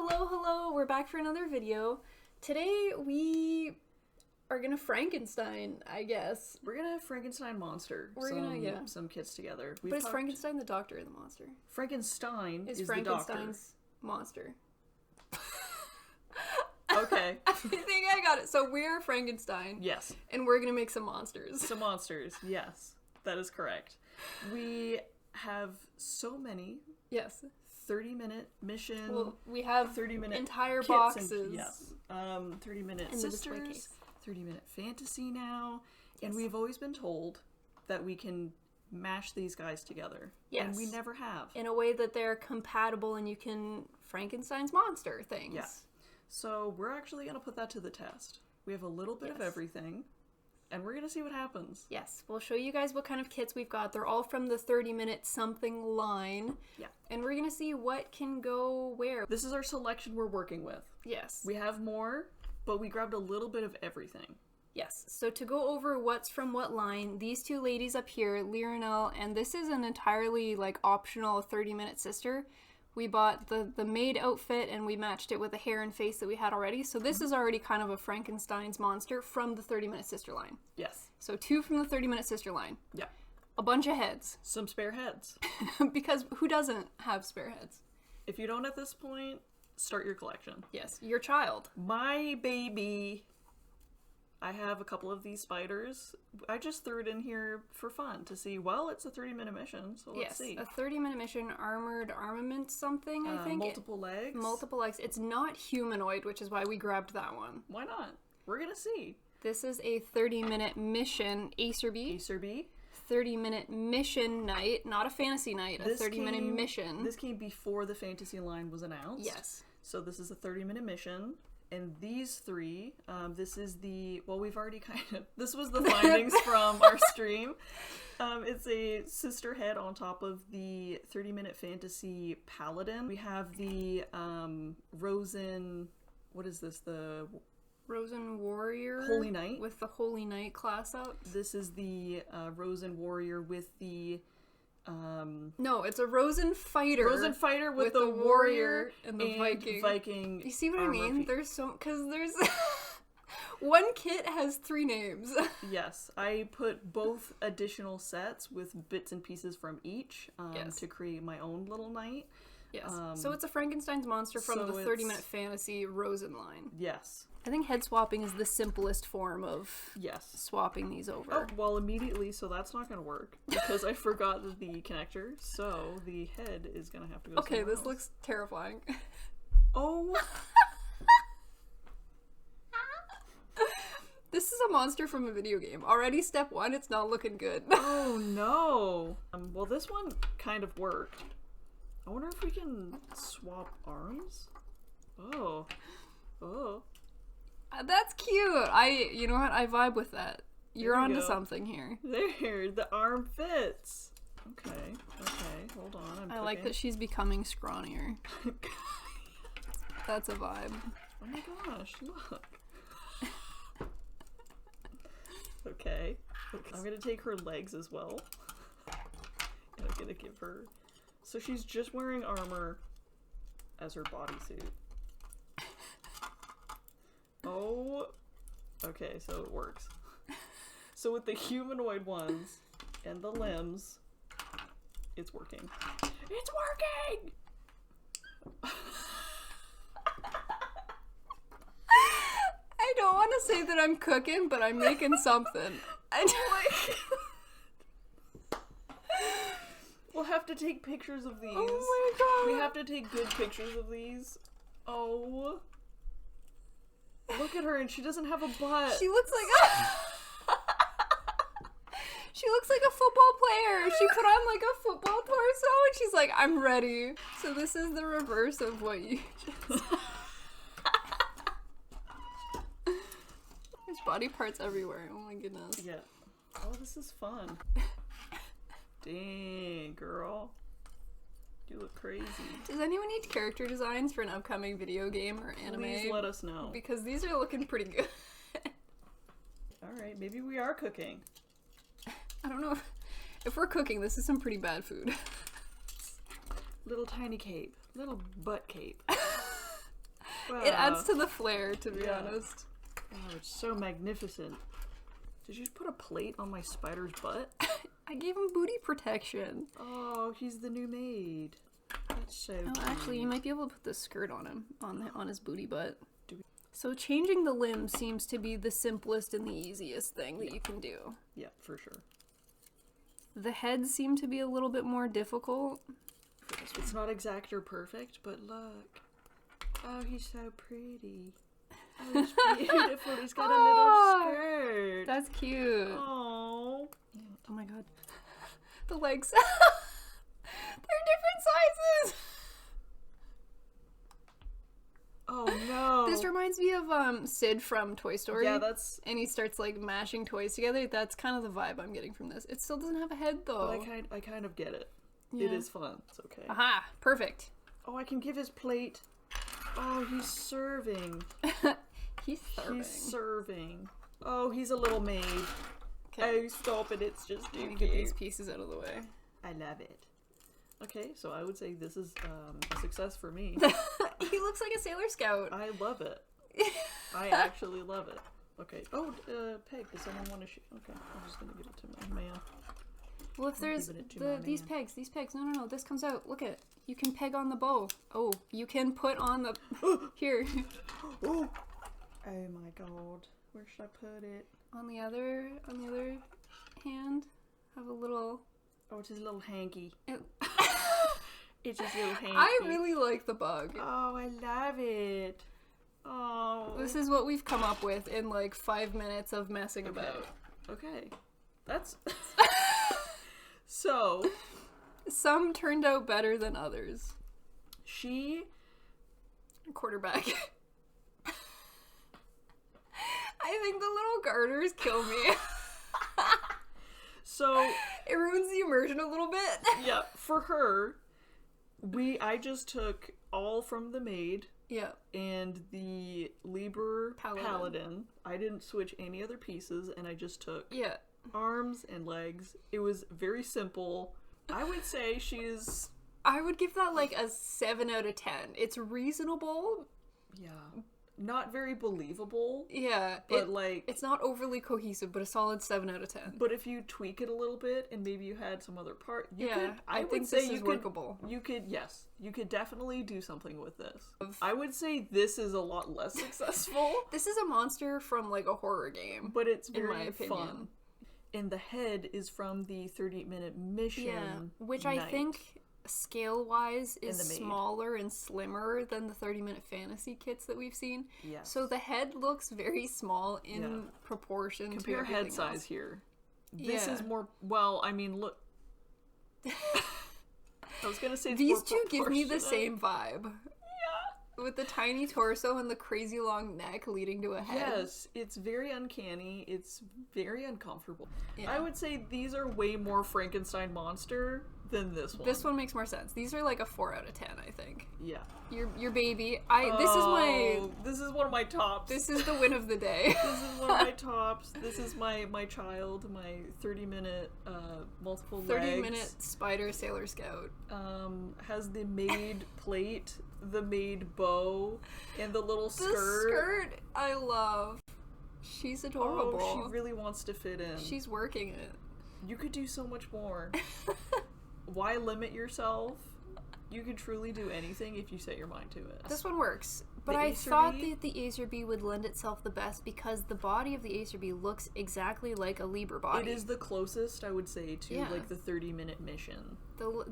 Hello, we're back for another video. Today we are gonna Frankenstein, I guess. We're gonna Frankenstein monster. Some kits together. But is Frankenstein the doctor or the monster? Frankenstein is Frankenstein's the monster. Okay. I think I got it. So we're Frankenstein. Yes. And we're gonna make some monsters. Some monsters, yes. That is correct. We have so many. Yes. 30-minute mission. Well, we have 30-minute entire boxes. And, yes. 30-minute sisters. 30-minute fantasy now. Yes. And we've always been told that we can mash these guys together. Yes. And we never have. In a way that they're compatible and you can Frankenstein's monster things. Yeah. So we're actually going to put that to the test. We have a little bit of everything. And we're going to see what happens. Yes, we'll show you guys what kind of kits we've got. They're all from the 30-minute something line. Yeah. And we're going to see what can go where. This is our selection we're working with. Yes. We have more, but we grabbed a little bit of everything. Yes. So to go over what's from what line, these two ladies up here, Lirinel, and this is an entirely optional 30-minute sister. We bought the maid outfit and we matched it with the hair and face that we had already. So this is already kind of a Frankenstein's monster from the 30-minute sister line. Yes. So 2 from the 30-minute sister line. Yeah. A bunch of heads. Some spare heads. Because who doesn't have spare heads? If you don't at this point, start your collection. Yes, your child. My baby. I have a couple of these spiders. I just threw it in here for fun to see, well, it's a 30-minute mission, so let's see. A 30-minute mission, armored armament something, I think. Multiple legs. Multiple legs. It's not humanoid, which is why we grabbed that one. Why not? We're gonna see. This is a 30-minute mission, Acerby. 30-minute mission night, not a fantasy night, a 30-minute mission. This came before the fantasy line was announced. Yes. So this is a 30-minute mission. And these three, this is the, well, we've already this was the findings from our stream. It's a sister head on top of the 30-minute fantasy paladin. We have the Rosen, what is this, the Rosen Warrior? Holy Knight. With the Holy Knight class out. This is the Rosen Warrior with the no, it's a Rosen Fighter. Rosen Fighter with the Warrior and the Viking. You see what I mean? There's because there's one kit has 3 names. Yes, I put both additional sets with bits and pieces from each to create my own little knight. Yes. So it's a Frankenstein's monster from the 30-minute fantasy Rosen line. Yes. I think head swapping is the simplest form of swapping these over. Oh, well, immediately, so that's not going to work because I forgot the connector, so the head is going to have to go Okay, this else. Looks terrifying. Oh. This is a monster from a video game. Already step 1, it's not looking good. Oh, no. Well, this one kind of worked. I wonder if we can swap arms? Oh. Oh. That's cute. You know what? I vibe with that. You're onto something here. There, the arm fits. Okay, hold on. I like that she's becoming scrawnier. That's a vibe. Oh my gosh, look. Okay. I'm gonna take her legs as well. And I'm gonna give her... So she's just wearing armor as her bodysuit. Oh, okay, so it works. So with the humanoid ones and the limbs, it's working. It's working! I don't want to say that I'm cooking, but I'm making something. We'll have to take pictures of these. Oh my god. We have to take good pictures of these. Oh. Look at her, and she doesn't have a butt. She looks like she looks like a football player. She put on a football torso, and she's like, I'm ready. So this is the reverse of what you just... There's body parts everywhere. Oh my goodness. Yeah. Oh, this is fun. Dang, girl. You look crazy. Does anyone need character designs for an upcoming video game or anime? Please let us know. Because these are looking pretty good. Alright, maybe we are cooking. I don't know if we're cooking, this is some pretty bad food. Little tiny cape. Little butt cape. It adds to the flair, to be honest. Oh, it's so magnificent. Did you just put a plate on my spider's butt? I gave him booty protection. Oh, he's the new maid. That's so cute. Actually, you might be able to put the skirt on him, on his booty butt. So changing the limbs seems to be the simplest and the easiest thing that you can do. Yeah, for sure. The heads seem to be a little bit more difficult. It's not exact or perfect, but look. Oh, he's so pretty. Oh, he's beautiful. He's got a little skirt. That's cute. Oh. Oh my god. The legs. They're different sizes. Oh no. This reminds me of Sid from Toy Story. Yeah, that's... And he starts like mashing toys together. That's kind of the vibe I'm getting from this. It still doesn't have a head though. But I kind of get it. Yeah. It is fun. It's okay. Aha! Perfect. Oh, I can give his plate. Oh, he's serving. He's serving. He's serving. Oh, he's a little maid. Okay. Oh, stop it. It's just too Let me cute. get these pieces out of the way. I love it. Okay, so I would say this is a success for me. He looks like a Sailor Scout. I love it. I actually love it. Okay. Oh, Peg, does someone want to shoot? Okay, I'm just gonna give it to my man. Well, if there's these pegs, no, this comes out. Look at it. You can peg on the bow. Oh, you can put on the... Here. Oh my god. Where should I put it? On the other hand, have a little... Oh, it's his little hanky. It... It's his little hanky. I really like the bug. Oh, I love it. Oh. This is what we've come up with in like 5 minutes of messing about. Okay. That's... So... Some turned out better than others. She... Quarterback. I think the little garters kill me. So... It ruins the immersion a little bit. Yeah, for her, I just took all from the maid. Yeah. And the Liber Paladin. I didn't switch any other pieces, and I just took arms and legs. It was very simple. I would say she's... I would give that like a 7 out of 10. It's reasonable. Yeah. Not very believable. Yeah. But like... It's not overly cohesive, but a solid 7 out of 10. But if you tweak it a little bit, and maybe you had some other part, I think this is workable. You could definitely do something with this. I would say this is a lot less successful. This is a monster from like a horror game. But it's in my very opinion. fun. And the head is from the 30-minute mission. Yeah, which I think scale-wise is the maid. smaller and slimmer than the 30-minute fantasy kits that we've seen. Yes. So the head looks very small in proportion Compare to everything head size else. here. This is more, well, I mean, look. I was gonna say it's These more two give me the proportionate. same vibe. With the tiny torso and the crazy long neck leading to a head. Yes, it's very uncanny. It's very uncomfortable. Yeah. I would say these are way more Frankenstein monster than this one. This one makes more sense. These are like a 4 out of 10, I think. Yeah. Your baby. This is one of my tops. This is the win of the day. This is one of my tops. This is my child, my 30-minute multiple 30-minute spider Sailor Scout. Has the maid plate, the maid bow, and the little skirt. The skirt I love. She's adorable. Oh, she really wants to fit in. She's working it. You could do so much more. Why limit yourself? You can truly do anything if you set your mind to it. This one works. But I thought that the Acer Bee would lend itself the best because the body of the Acer Bee looks exactly like a Liber body. It is the closest, I would say, to like the 30-minute mission.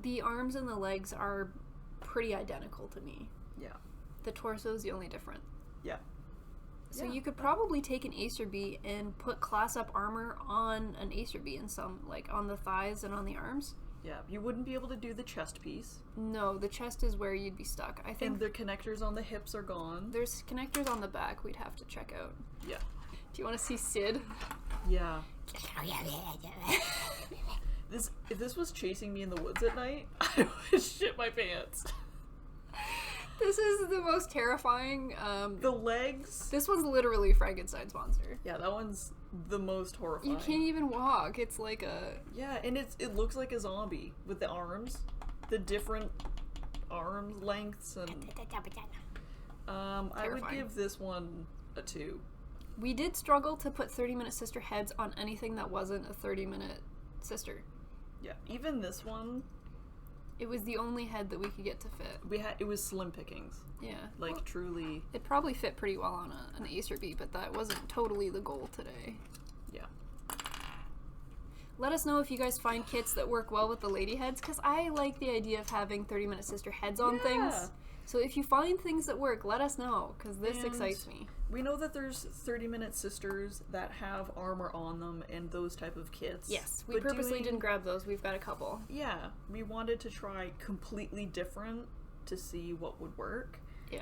The arms and the legs are pretty identical to me. Yeah. The torso is the only different. Yeah. So you could probably take an Acer Bee and put class up armor on an Acer Bee in some, like on the thighs and on the arms. Yeah, you wouldn't be able to do the chest piece. No, the chest is where you'd be stuck. I think and the connectors on the hips are gone. There's connectors on the back we'd have to check out. Yeah. Do you want to see Sid? Yeah. If this was chasing me in the woods at night, I would shit my pants. This is the most terrifying. The legs. This one's literally Frankenstein's monster. Yeah, that one's the most horrifying. You can't even walk. It's like a... Yeah, and it looks like a zombie with the arms. The different arm lengths and... I would Terrifying. give this one a 2. We did struggle to put 30-minute sister heads on anything that wasn't a 30-minute sister. Yeah, even this one, It was the only head that we could get to fit. it was slim pickings. Yeah. Like, Well, truly, it probably fit pretty well on an Acer B, but that wasn't totally the goal today. yeah. Let us know if you guys find kits that work well with the lady heads, because I like the idea of having 30-minute sister heads on things. So if you find things that work, let us know, because this And excites me. We know that there's 30-minute sisters that have armor on them and those type of kits. Yes, we But purposely didn't grab those. We've got a couple. Yeah, we wanted to try completely different to see what would work. Yeah.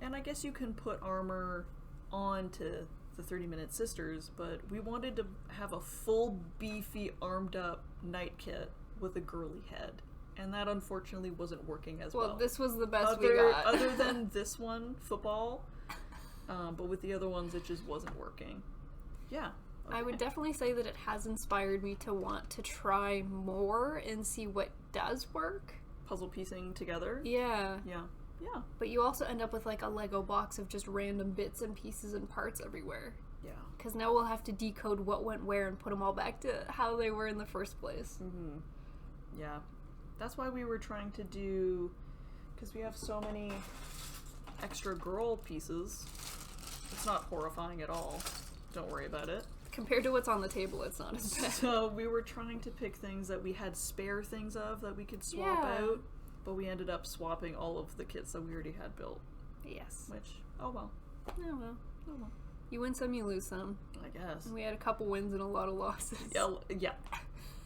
And I guess you can put armor onto the 30-minute sisters, but we wanted to have a full beefy armed up knight kit with a girly head. And that unfortunately wasn't working as well. Well, this was the best we got. Other than this one, football. But with the other ones, it just wasn't working. Yeah. I would definitely say that it has inspired me to want to try more and see what does work. Puzzle piecing together. Yeah. Yeah. Yeah. But you also end up with like a Lego box of just random bits and pieces and parts everywhere. Yeah. Because now we'll have to decode what went where and put them all back to how they were in the first place. Mm-hmm. Yeah. That's why we were trying to do, because we have so many extra girl pieces. It's not horrifying at all. Don't worry about it. Compared to what's on the table, it's not as bad. So we were trying to pick things that we had spare things of that we could swap out, but we ended up swapping all of the kits that we already had built. Yes. Which, oh well. Oh well. Oh well. You win some, you lose some. I guess. We had a couple wins and a lot of losses. Yeah.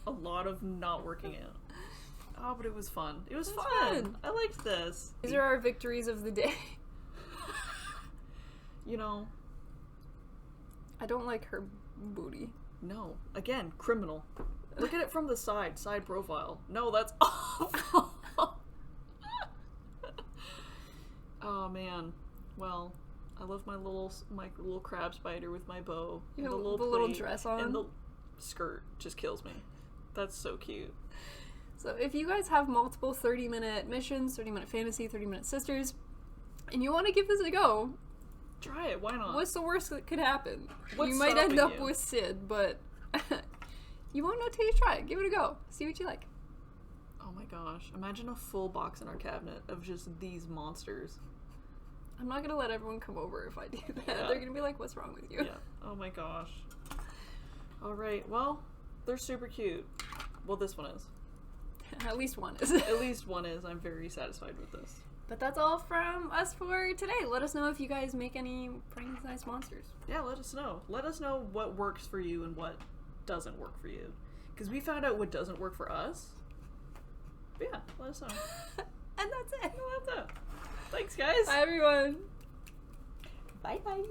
A lot of not working out. Oh, but it was fun. It was fun. fun. I liked this. These are our victories of the day. You know, I don't like her booty. no. Again, criminal. Look at it from the side profile. No, that's awful. Oh man. Well, I love my little crab spider with my bow. You and know, the little little plate, dress on. and the skirt just kills me. That's so cute. So if you guys have multiple 30-minute missions, 30-minute fantasy, 30-minute sisters, and you want to give this a go, Try it. Why not? what's the worst that could happen? What's you might end stopping up you? with Sid, but you won't know till you try it. Give it a go. See what you like. Oh my gosh! Imagine a full box in our cabinet of just these monsters. I'm not gonna let everyone come over if I do that. Yeah. They're gonna be like, "What's wrong with you?" Yeah. Oh my gosh. All right. Well, they're super cute. Well, this one is. At least one is. At least one is. I'm very satisfied with this. But that's all from us for today. Let us know if you guys make any pretty nice monsters. Yeah, let us know. Let us know what works for you and what doesn't work for you. Because we found out what doesn't work for us. But yeah, let us know. And that's it. Well, that's it. Thanks, guys. Bye, everyone. Bye-bye.